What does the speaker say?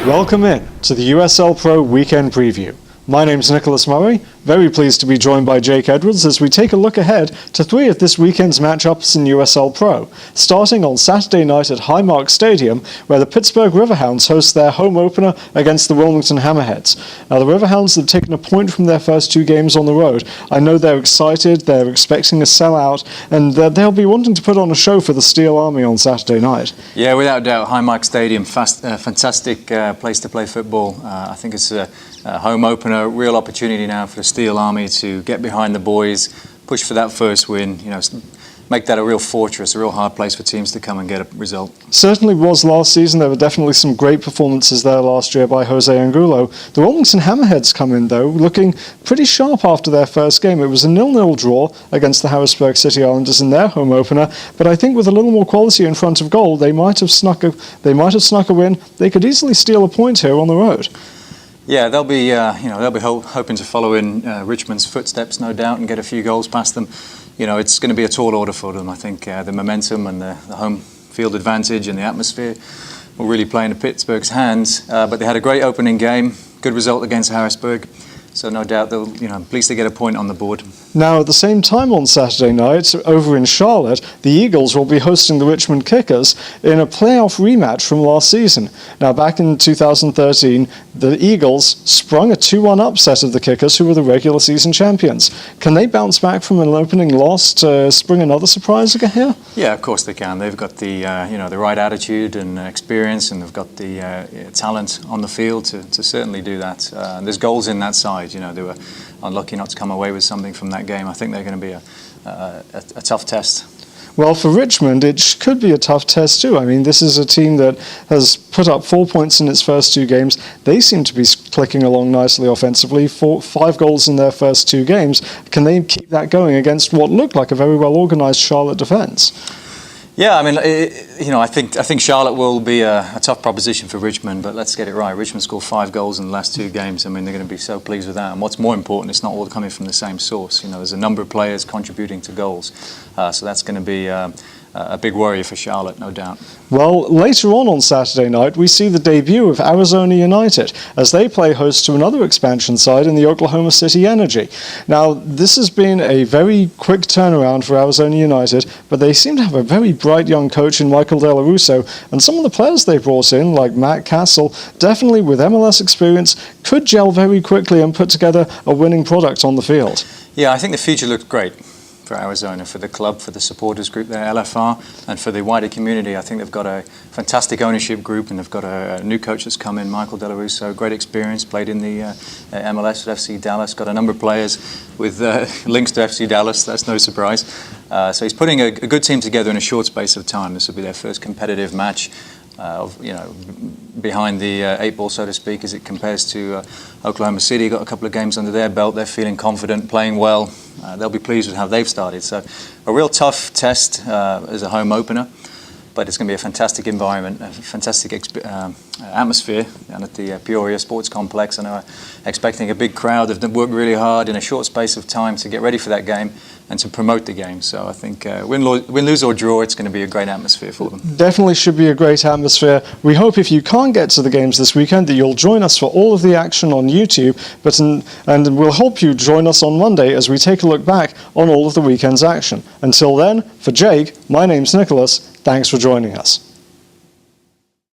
Welcome in to the USL Pro Weekend Preview. My name's Nicholas Murray, very pleased to be joined by Jake Edwards as we take a look ahead to three of this weekend's matchups in USL Pro, starting on Saturday night at Highmark Stadium, where the Pittsburgh Riverhounds host their home opener against the Wilmington Hammerheads. Now, the Riverhounds have taken a point from their first two games on the road. I know they're excited, they're expecting a sellout, and they'll be wanting to put on a show for the Steel Army on Saturday night. Yeah, without doubt, Highmark Stadium, fantastic place to play football. I think it's a home opener, real opportunity now for the Steel Army to get behind the boys, push for that first win, make that a real fortress, a real hard place for teams to come and get a result. Certainly was last season. There were definitely some great performances there last year by Jose Angulo. The Wilmington Hammerheads come in, though, looking pretty sharp after their first game. It was a 0-0 draw against the Harrisburg City Islanders in their home opener, but I think with a little more quality in front of goal, they might have snuck a win. They could easily steal a point here on the road. Yeah, they'll be hoping to follow in Richmond's footsteps, no doubt, and get a few goals past them. It's going to be a tall order for them. I think the momentum and the home field advantage and the atmosphere will really play into Pittsburgh's hands. But they had a great opening game, good result against Harrisburg. So no doubt they'll, at least they get a point on the board. Now, at the same time on Saturday night, over in Charlotte, the Eagles will be hosting the Richmond Kickers in a playoff rematch from last season. Now, back in 2013, the Eagles sprung a 2-1 upset of the Kickers, who were the regular season champions. Can they bounce back from an opening loss to spring another surprise again here? Yeah, of course they can. They've got the the right attitude and experience, and they've got the talent on the field to certainly do that. And there's goals in that side. They were unlucky not to come away with something from that game. I think they're going to be a tough test. Well, for Richmond, it could be a tough test too. I mean, this is a team that has put up 4 points in its first two games. They seem to be clicking along nicely offensively. 5 goals in their first two games. Can they keep that going against what looked like a very well-organised Charlotte defence? Yeah, I mean, I think Charlotte will be a tough proposition for Richmond, but let's get it right. Richmond scored 5 goals in the last 2 games. I mean, they're going to be so pleased with that. And what's more important, it's not all coming from the same source. There's a number of players contributing to goals, so that's going to be a big worry for Charlotte, no doubt. Well, later on Saturday night, we see the debut of Arizona United as they play host to another expansion side in the Oklahoma City Energy. Now, this has been a very quick turnaround for Arizona United, but they seem to have a very bright young coach in Michael De La Russo, and some of the players they brought in, like Matt Castle, definitely with MLS experience, could gel very quickly and put together a winning product on the field. Yeah, I think the future looks great for Arizona, for the club, for the supporters group there, LFR, and for the wider community. I think they've got a fantastic ownership group, and they've got a new coach that's come in, Michael De La Russo, great experience, played in the MLS at FC Dallas, got a number of players with links to FC Dallas, that's no surprise. So he's putting a good team together in a short space of time. This will be their first competitive match, behind the 8-ball, so to speak, as it compares to Oklahoma City. Got a couple of games under their belt. They're feeling confident, playing well. They'll be pleased with how they've started. So a real tough test as a home opener, but it's going to be a fantastic environment, a fantastic atmosphere down at the Peoria Sports Complex. And I'm expecting a big crowd. They've worked really hard in a short space of time to get ready for that game and to promote the game. So I think win, lose or draw, it's going to be a great atmosphere for them. Definitely should be a great atmosphere. We hope if you can't get to the games this weekend that you'll join us for all of the action on YouTube, and we'll hope you join us on Monday as we take a look back on all of the weekend's action. Until then, for Jake, my name's Nicholas. Thanks for joining us.